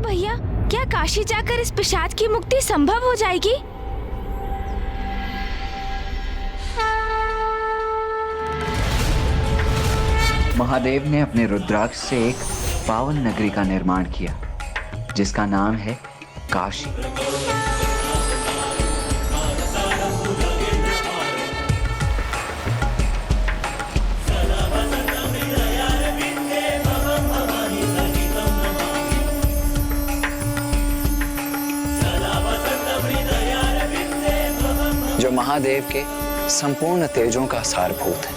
भैया, क्या काशी जाकर इस पिशाच की मुक्ति संभव हो जाएगी? महादेव ने अपने रुद्राक्ष से एक पावन नगरी का निर्माण किया जिसका नाम है काशी। जो महादेव के संपूर्ण तेजों का सारभूत है,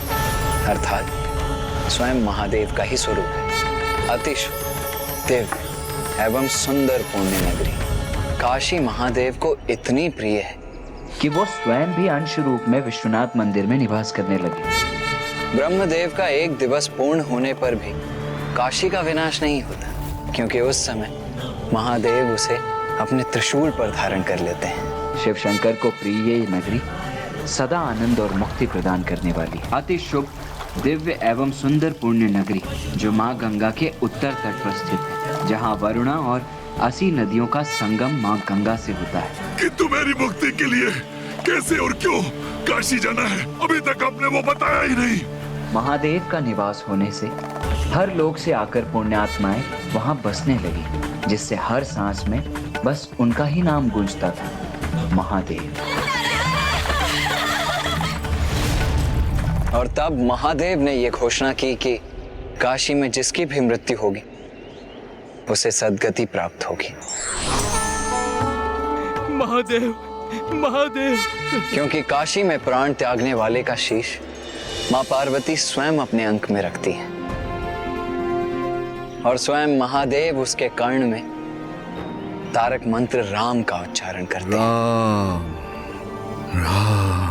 अर्थात स्वयं महादेव का ही स्वरूप है। अति शुद्ध, दिव्य एवं सुंदर पुण्य नगरी काशी महादेव को इतनी प्रिय है कि वो स्वयं भी अंश रूप में विश्वनाथ मंदिर में निवास करने लगे। ब्रह्मदेव का एक दिवस पूर्ण होने पर भी काशी का विनाश नहीं होता, क्योंकि उस समय महादेव उसे अपने त्रिशूल पर धारण कर लेते हैं। शिव शंकर को प्रिय ये नगरी सदा आनंद और मुक्ति प्रदान करने वाली अति शुभ, दिव्य एवं सुंदर पुण्य नगरी जो माँ गंगा के उत्तर तट पर स्थित है, जहाँ वरुणा और 80 नदियों का संगम माँ गंगा से होता है। किंतु मेरी मुक्ति के लिए कैसे और क्यों काशी जाना है, अभी तक आपने वो बताया ही नहीं। महादेव का निवास होने से हर लोक से आकर पुण्यात्माएं वहाँ बसने लगी, जिससे हर सांस में बस उनका ही नाम गूंजता था, महादेव। और तब महादेव ने यह घोषणा की कि काशी में जिसकी भी मृत्यु होगी उसे सद्गति प्राप्त होगी। महादेव, महादेव। क्योंकि काशी में प्राण त्यागने वाले का शीश मां पार्वती स्वयं अपने अंक में रखती है और स्वयं महादेव उसके कर्ण में तारक मंत्र राम का उच्चारण करते हैं। राम, राम।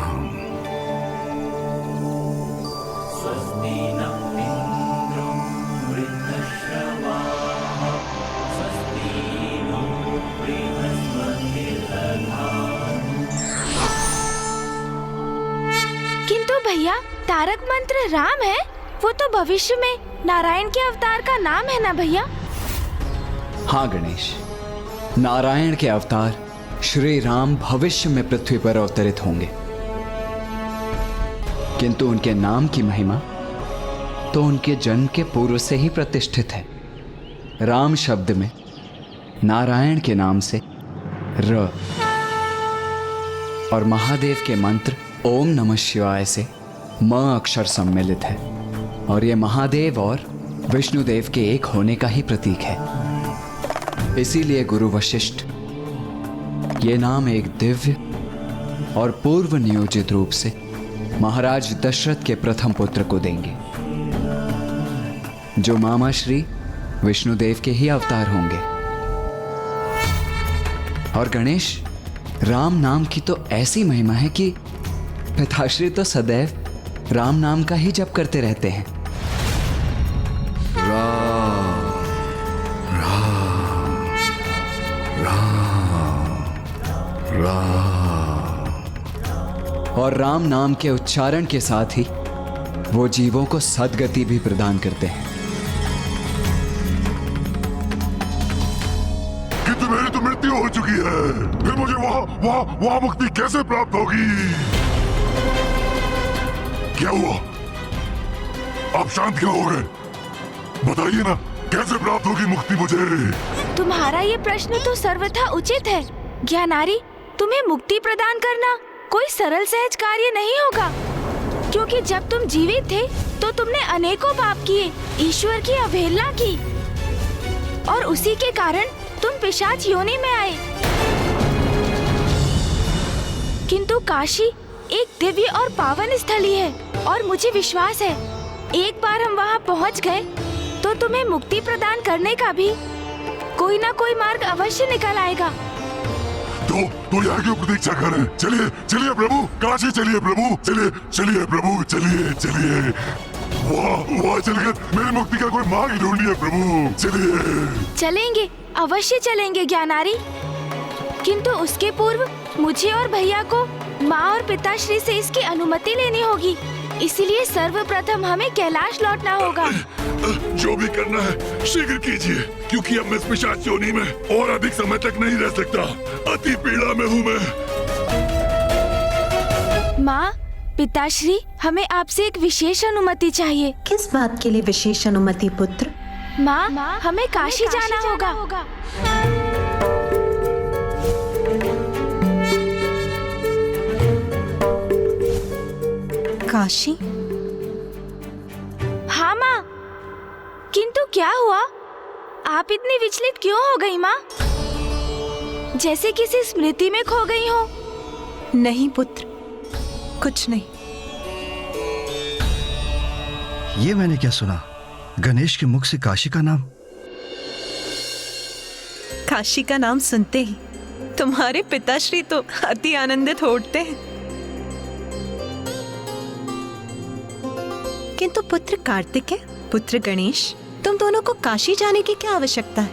किंतु भैया, तारक मंत्र राम है, वो तो भविष्य में नारायण के अवतार का नाम है ना भैया? हाँ गणेश, नारायण के अवतार श्री राम भविष्य में पृथ्वी पर अवतरित होंगे, किंतु उनके नाम की महिमा तो उनके जन्म के पूर्व से ही प्रतिष्ठित है। राम शब्द में नारायण के नाम से र और महादेव के मंत्र ओम नमः शिवाय से म अक्षर सम्मिलित है, और ये महादेव और विष्णुदेव के एक होने का ही प्रतीक है। इसीलिए गुरु वशिष्ठ ये नाम एक दिव्य और पूर्व नियोजित रूप से महाराज दशरथ के प्रथम पुत्र को देंगे, जो मामा श्री विष्णुदेव के ही अवतार होंगे। और गणेश, राम नाम की तो ऐसी महिमा है कि पिताश्री तो सदैव राम नाम का ही जप करते रहते हैं। राम, राम, राम, राम। और राम नाम के उच्चारण के साथ ही वो जीवों को सद्गति भी प्रदान करते हैं। किंतु मेरी तो मृत्यु हो चुकी है, फिर मुझे वहाँ मुक्ति कैसे प्राप्त होगी? क्या हुआ? आप शांत क्यों हो गए? बताइए ना, कैसे प्राप्त होगी मुक्ति मुझे? तुम्हारा ये प्रश्न तो सर्वथा उचित है ज्ञानारी। तुम्हें मुक्ति प्रदान करना कोई सरल सहज कार्य नहीं होगा, क्योंकि जब तुम जीवित थे तो तुमने अनेकों पाप किए, ईश्वर की अवहेलना की, और उसी के कारण तुम पिशाच योनि में आए। किंतु काशी एक दिव्य और पावन स्थली है, और मुझे विश्वास है एक बार हम वहाँ पहुँच गए तो तुम्हें मुक्ति प्रदान करने का भी कोई ना कोई मार्ग अवश्य निकल आएगा। तो यहाँ क्यों प्रतीक्षा करें? चलिए चलिए प्रभु, काशी चलिए प्रभु, चलिए चलिए प्रभु, चलिए चलिए। वहाँ चलकर मेरी मुक्ति का कोई मार्ग ढूंढिए प्रभु, चलिए। चलेंगे, अवश्य चलेंगे ज्ञानारी, किंतु उसके पूर्व मुझे और भैया को माँ और पिताश्री से इसकी अनुमति लेनी होगी। इसलिए सर्वप्रथम हमें कैलाश लौटना होगा। जो भी करना है शीघ्र कीजिए, क्योंकि अब मैं इस पिशाच योनि में और अधिक समय तक नहीं रह सकता। अति पीड़ा में हूँ मैं। माँ, पिताश्री, हमें आपसे एक विशेष अनुमति चाहिए। किस बात के लिए विशेष अनुमति पुत्र? माँ, हमें काशी जाना होगा। काशी? हाँ माँ, किंतु क्या हुआ? आप इतनी विचलित क्यों हो गई माँ? जैसे किसी स्मृति में खो गई हो। नहीं पुत्र, कुछ नहीं। ये मैंने क्या सुना? गणेश के मुख से काशी का नाम? काशी का नाम सुनते ही तुम्हारे पिताश्री तो अति आनंदित हो उठते हैं। किंतु पुत्र कार्तिकेय, पुत्र गणेश, तुम दोनों को काशी जाने की क्या आवश्यकता है?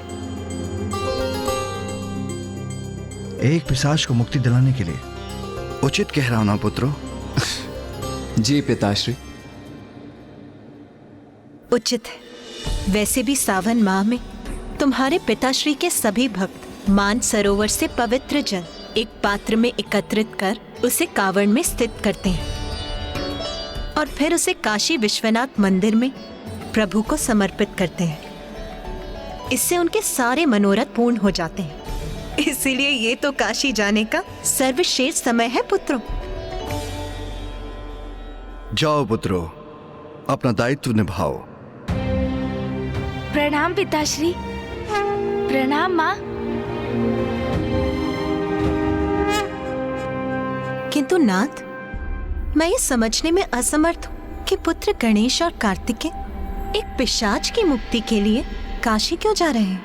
एक पिशाच को मुक्ति दिलाने के लिए। उचित कह रहा हूं ना पुत्रों? जी पिताश्री। उचित है। वैसे भी सावन माह में तुम्हारे पिताश्री के सभी भक्त मान सरोवर से पवित्र जल एक पात्र में एकत्रित कर उसे कांवड़ में स्थित करते हैं और फिर उसे काशी विश्वनाथ मंदिर में प्रभु को समर्पित करते हैं। इससे उनके सारे मनोरथ पूर्ण हो जाते हैं। इसीलिए ये तो काशी जाने का सर्वश्रेष्ठ समय है पुत्रों। जाओ पुत्रों, अपना दायित्व निभाओ। प्रणाम पिताश्री। प्रणाम माँ। किंतु नाथ, मैं ये समझने में असमर्थ हूँ कि पुत्र गणेश और कार्तिकेय एक पिशाच की मुक्ति के लिए काशी क्यों जा रहे हैं?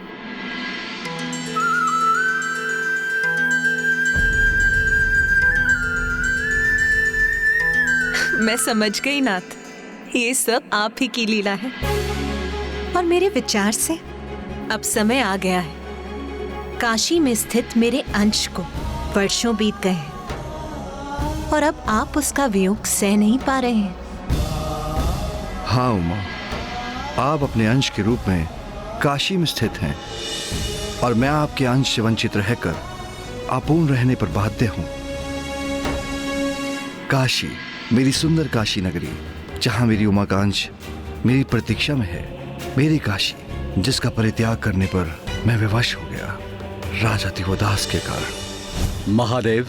मैं समझ गई नाथ, ये सब आप ही की लीला है। और मेरे विचार से अब समय आ गया है। काशी में स्थित मेरे अंश को वर्षों बीत गए हैं और अब आप उसका वियोग सह नहीं पा रहे हैं। हाँ उमा, आप अपने अंश के रूप में काशी में स्थित हैं और मैं आपके अंश से वंचित रहकर अपूर्ण रहने पर बाध्य हूं। काशी, मेरी सुंदर काशी नगरी, जहां मेरी उमा का अंश मेरी प्रतीक्षा में है। मेरी काशी, जिसका परित्याग करने पर मैं विवश हो गया राजा दिवोदास के कारण। महादेव,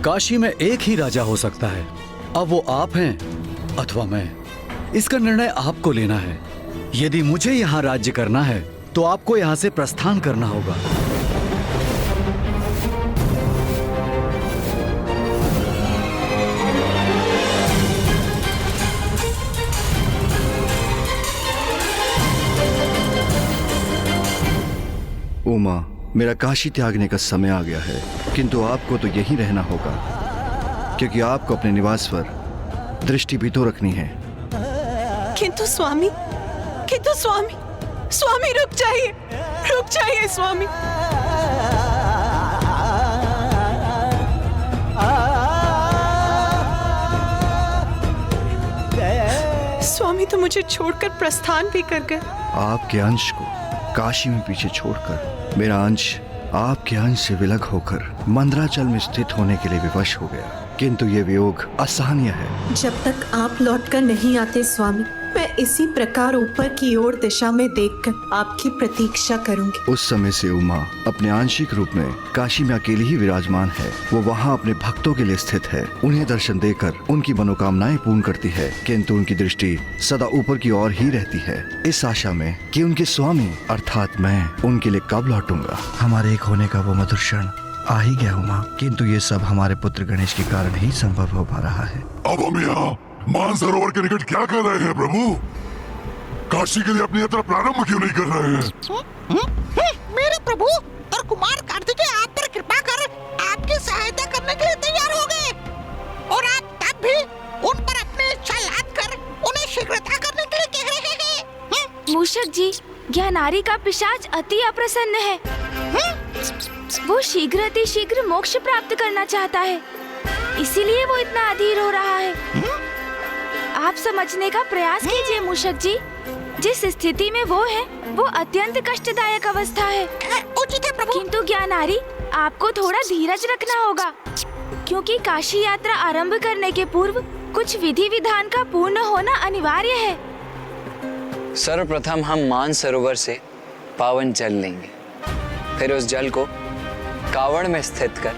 काशी में एक ही राजा हो सकता है। अब वो आप हैं अथवा मैं। इसका निर्णय आपको लेना है। यदि मुझे यहाँ राज्य करना है तो आपको यहाँ से प्रस्थान करना होगा। उमा, मेरा काशी त्यागने का समय आ गया है, किंतु आपको तो यहीं रहना होगा, क्योंकि आपको अपने निवास पर दृष्टि भी तो रखनी है। किंतु स्वामी, स्वामी रुक जाइए स्वामी। स्वामी तो मुझे छोड़कर प्रस्थान भी कर गए। आपके अंश को काशी में पीछे छोड़कर मेरा अंश आपके अंश से विलग होकर मंदराचल में स्थित होने के लिए विवश हो गया, किंतु ये वियोग असहनीय है। जब तक आप लौटकर नहीं आते स्वामी, मैं इसी प्रकार ऊपर की ओर दिशा में देखकर आपकी प्रतीक्षा करूंगी। उस समय से उमा अपने आंशिक रूप में काशी में अकेली ही विराजमान है। वो वहाँ अपने भक्तों के लिए स्थित है, उन्हें दर्शन देकर उनकी मनोकामनाएं पूर्ण करती है, किंतु उनकी दृष्टि सदा ऊपर की ओर ही रहती है, इस आशा में कि उनके स्वामी अर्थात मैं उनके लिए कब लौटूंगा। हमारे एक होने का वो मधुर क्षण आ ही गया उमा, किंतु ये सब हमारे पुत्र गणेश के कारण ही संभव हो पा रहा है। अब हम यहाँ मानसरोवर के निकट क्या कर रहे हैं प्रभु? काशी के लिए अपनी यात्रा प्रारंभ क्यों नहीं कर रहे हैं? मेरे प्रभु और कुमार कार्तिकेय आप पर कृपा कर आपकी सहायता करने के लिए तैयार हो गए, और आप तब भी उन पर अपनी इच्छा लाद कर उन्हें शीघ्रता करने के लिए कह रहे हैं। मूषक जी, ज्ञानारी का पिशाच अति अप्रसन्न है। वो शीघ्र मोक्ष प्राप्त करना चाहता है, इसीलिए वो इतना अधीर हो रहा है। आप समझने का प्रयास कीजिए मूषक जी। जिस स्थिति में वो है वो अत्यंत कष्टदायक अवस्था है। उचित है प्रभु। किंतु ज्ञानारी, आपको थोड़ा धीरज रखना होगा, क्योंकि काशी यात्रा आरंभ करने के पूर्व कुछ विधि विधान का पूर्ण होना अनिवार्य है। सर्वप्रथम हम मानसरोवर से पावन जल लेंगे, फिर उस जल को कावड़ में स्थित कर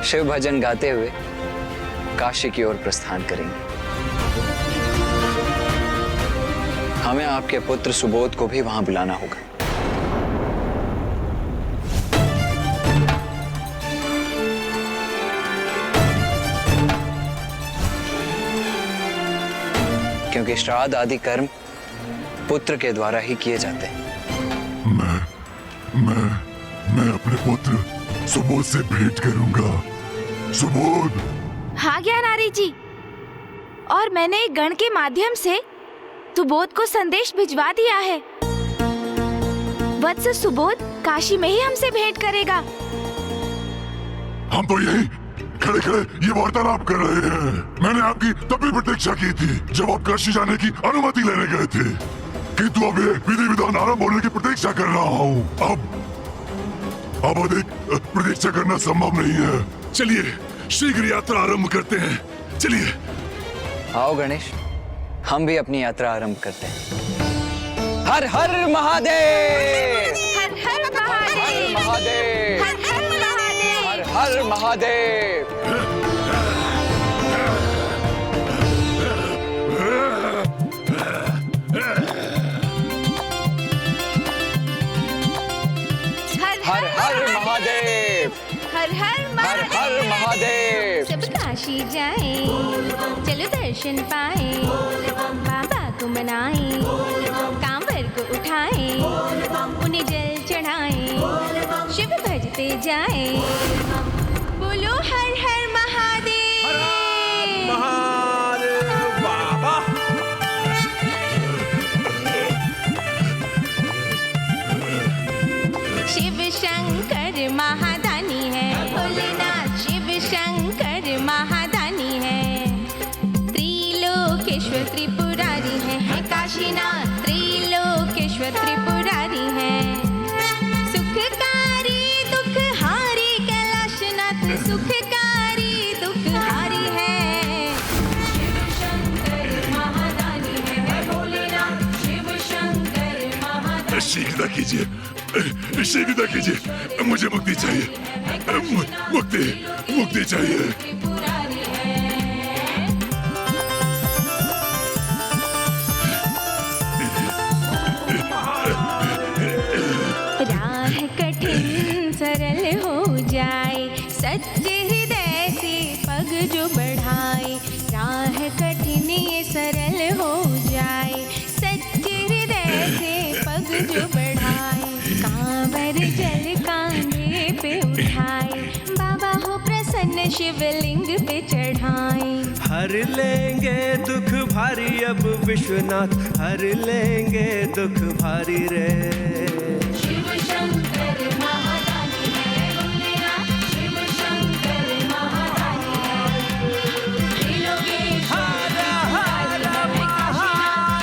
शिव भजन गाते हुए काशी की ओर प्रस्थान करेंगे। हमें आपके पुत्र सुबोध को भी वहां बुलाना होगा। क्योंकि श्राद्ध आदि कर्म पुत्र के द्वारा ही किए जाते हैं। मैं अपने पुत्र सुबोध से भेंट करूंगा। सुबोध। हाँ ज्ञानारी जी, और मैंने एक गण के माध्यम से सुबोध को संदेश भिजवा दिया है। वत्स सुबोध काशी में ही हमसे भेंट करेगा। हम तो यही खड़े खड़े ये वार्तालाप कर रहे हैं। मैंने आपकी तब भी प्रतीक्षा की थी जब आप काशी जाने की अनुमति लेने गए थे, किंतु अब ये विधि विधान आरंभ होने की प्रतीक्षा कर रहा हूँ। अब अधिक प्रतीक्षा करना संभव नहीं है। चलिए शीघ्र यात्रा आरंभ करते हैं। चलिए। आओ गणेश, हम भी अपनी यात्रा आरंभ करते हैं। हर हर महादेव। हर हर महादेव। महादेव। हर हर महादेव। हर हर महादेव। हर हर हर महादेव। हर हर हर हर महादेव। सब काशी जाए, चलो दर्शन पाए, बाबा को मनाए, कांवर को उठाए, उन्हें जल चढ़ाए, शिव भजते जाए। बोलो हर हर महादेव। शिव शंकर महादानी है, भोलेनाथ शिव शंकर महादानी है। त्रिलोकेश्वर त्रिपुरारी है काशीनाथ, त्रिलोकेश्वर त्रिपुरारी है। सुखकारी दुखहारी कैलाशनाथ, सुखकारी दुखहारी है। शिव शंकर महादानी है, भोलेनाथ शिव शंकर महादानी। शीघ्रता कीजिए, शीघ्रता कीजिए। मुझे मुक्ति चाहिए। मुक्ति चाहिए। राह कठिन सरल हो जाए, सच्चे हृदय से पग जो बढ़ाए। राह कठिन ये सरल हो जाए, सच्चे हृदय से पग जो बढ़ाए। कांवर जल कांधे पे उठाए, बाबा हो प्रसन्न शिवलिंग पे चढ़ाए। हर लेंगे दुख भारी अब विश्वनाथ, हर लेंगे दुख भारी रे। शिव शंकर महादानी है, भोलेनाथ शिव शंकर महादानी है। त्रिलोकेश्वर त्रिपुरारी है, काशीनाथ त्रिलोकेश्वर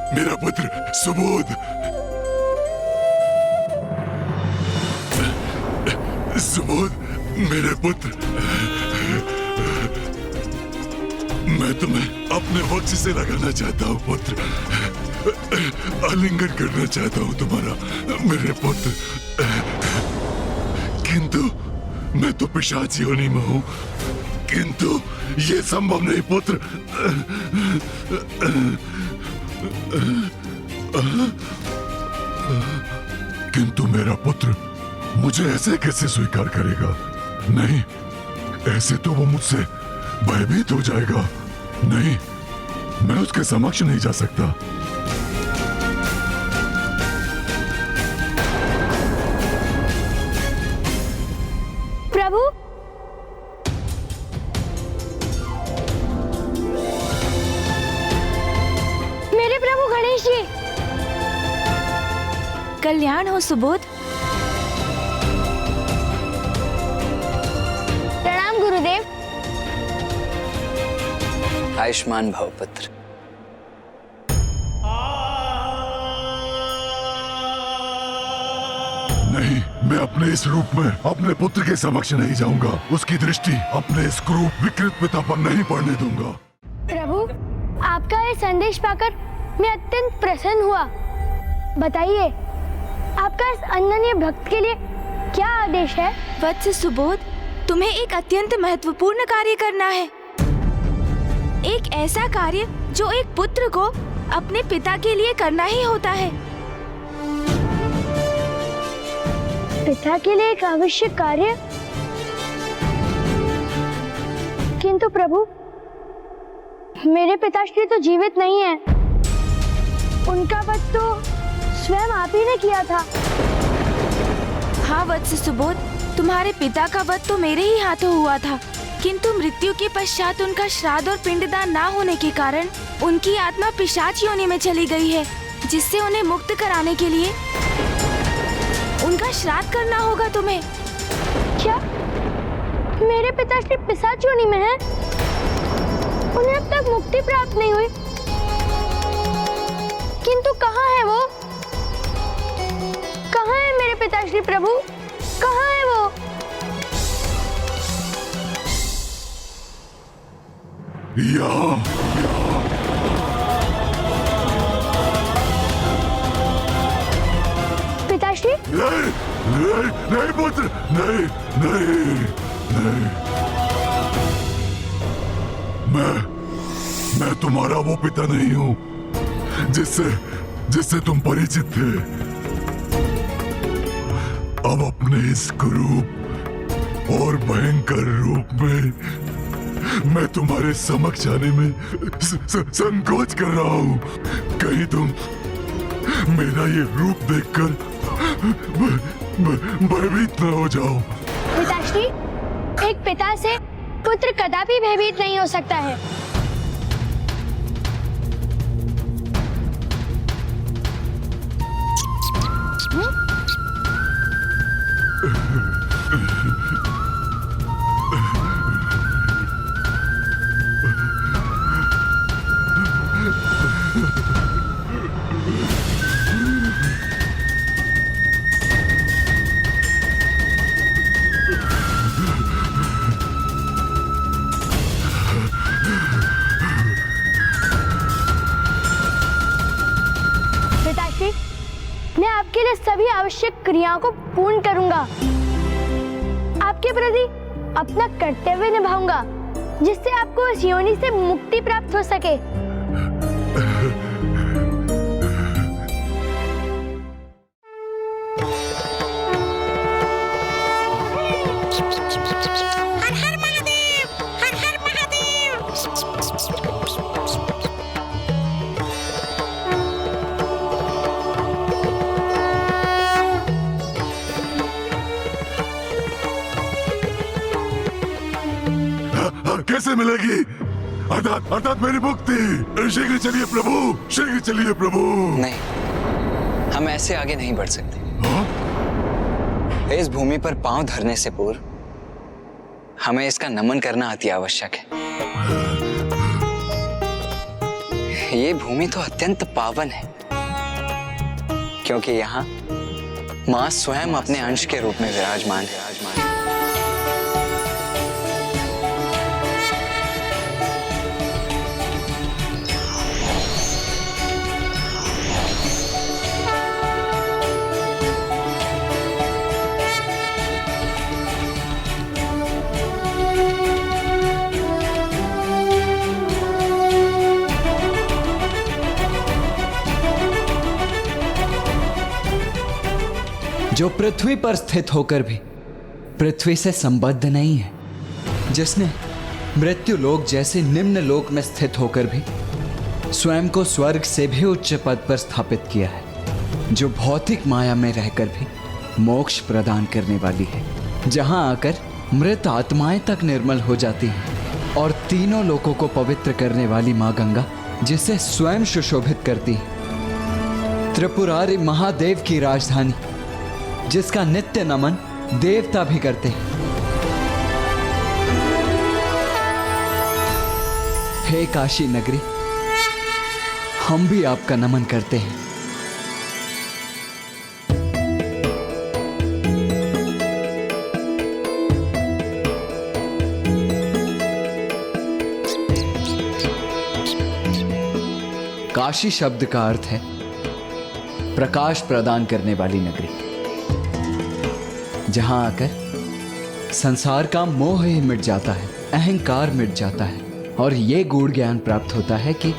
मेरा पुत्र सुबोध। सुबोध मेरे पुत्र, मैं तुम्हें अपने वक्ष से लगाना चाहता हूँ पुत्र। आलिंगन करना चाहता हूँ तुम्हारा मेरे पुत्र। किंतु मैं तो पिशाची योनि में हूँ, किंतु ये संभव नहीं पुत्र। किंतु मेरा पुत्र मुझे ऐसे कैसे स्वीकार करेगा? नहीं, ऐसे तो वो मुझसे भयभीत हो जाएगा। नहीं, मैं उसके समक्ष नहीं जा सकता। प्रभु। मेरे प्रभु गणेश जी। कल्याण हो सुबोध। प्रणाम गुरुदेव। आयुष्मान भव पुत्र। नहीं, मैं अपने इस रूप में अपने पुत्र के समक्ष नहीं जाऊंगा। उसकी दृष्टि अपने इस क्रूर विकृत पिता पर नहीं पड़ने दूंगा। प्रभु, आपका ये संदेश पाकर मैं अत्यंत प्रसन्न हुआ। बताइए, आपका इस अनन्य भक्त के लिए क्या आदेश है? वत्स सुबोध, तुम्हें एक अत्यंत महत्वपूर्ण कार्य करना है। एक ऐसा कार्य जो एक पुत्र को अपने पिता के लिए करना ही होता है। पिता के लिए एक आवश्यक कार्य? किंतु प्रभु, मेरे पिताश्री तो जीवित नहीं है। उनका वध तो स्वयं आप ही ने किया था। हाँ वत्स सुबोध, तुम्हारे पिता का वध तो मेरे ही हाथों हुआ था, किंतु मृत्यु के पश्चात उनका श्राद्ध और पिंडदान ना होने के कारण उनकी आत्मा पिशाच योनि में चली गई है, जिससे उन्हें मुक्त कराने के लिए उनका श्राद्ध करना होगा तुम्हें। क्या मेरे पिताश्री पिशाच योनि में हैं? उन्हें अब तक मुक्ति प्राप्त नहीं हुई, किंतु कहाँ है वो? कहाँ है मेरे पिताश्री प्रभु? कहाँ है वो? यहाँ। पिताश्री? नहीं, नहीं, नहीं पुत्र, नहीं, नहीं, नहीं। मैं तुम्हारा वो पिता नहीं हूँ जिससे तुम परिचित थे। अब अपने इस कुरूप और भयंकर रूप में मैं तुम्हारे समक्ष आने में संकोच कर रहा हूँ। कहीं तुम मेरा ये रूप देखकर भयभीत न हो जाओ। पिताश्री, एक पिता से पुत्र कदापि भयभीत नहीं हो सकता है। पिताश्री, मैं आपके लिए सभी आवश्यक क्रियाओं को पूर्ण करूंगा। आपके प्रति अपना कर्तव्य निभाऊंगा, जिससे आपको इस योनि से मुक्ति प्राप्त हो सके। हर हर महादेव, हर हर महादेव। कैसे मिलेगी? अर्थात मेरी मुक्ति। शीघ्र चलिए प्रभु, शीघ्र चलिए प्रभु। नहीं, हम ऐसे आगे नहीं बढ़ सकते। इस भूमि पर पांव धरने से पूर्व हमें इसका नमन करना अति आवश्यक है। ये भूमि तो अत्यंत पावन है, क्योंकि यहाँ मां स्वयं अपने अंश के रूप में विराजमान है। जो पृथ्वी पर स्थित होकर भी पृथ्वी से संबद्ध नहीं है, जिसने मृत्यु लोक जैसे निम्न लोक में स्थित होकर भी स्वयं को स्वर्ग से भी उच्च पद पर स्थापित किया है, जो भौतिक माया में रहकर भी मोक्ष प्रदान करने वाली है, जहां आकर मृत आत्माएं तक निर्मल हो जाती हैं और तीनों लोगों को पवित्र करने वाली माँ गंगा जिसे स्वयं सुशोभित करती है। त्रिपुरारी महादेव की राजधानी जिसका नित्य नमन देवता भी करते हैं। हे काशी नगरी, हम भी आपका नमन करते हैं। काशी शब्द का अर्थ है प्रकाश प्रदान करने वाली नगरी, जहां आकर संसार का मोह ही मिट जाता है, अहंकार मिट जाता है और ये गूढ़ ज्ञान प्राप्त होता है कि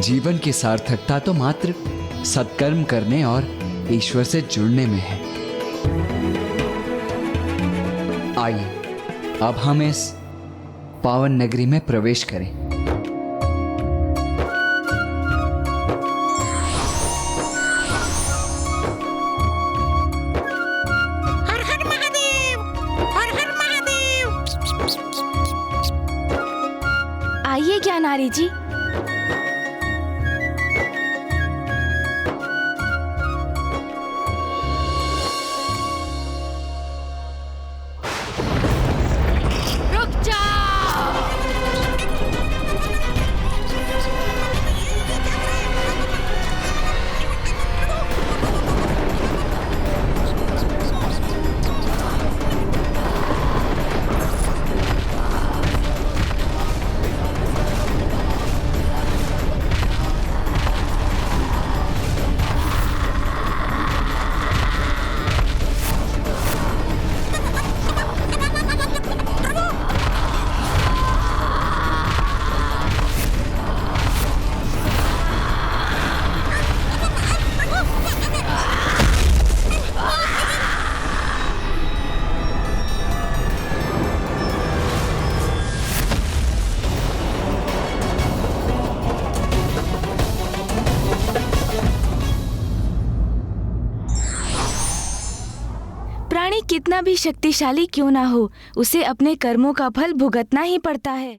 जीवन की सार्थकता तो मात्र सत्कर्म करने और ईश्वर से जुड़ने में है। आइए अब हम इस पावन नगरी में प्रवेश करें। हर हर महादेव, हर हर महादेव। आइए ज्ञानारी जी। रुक जाओ। प्राणी कितना भी शक्तिशाली क्यों ना हो, उसे अपने कर्मों का फल भुगतना ही पड़ता है।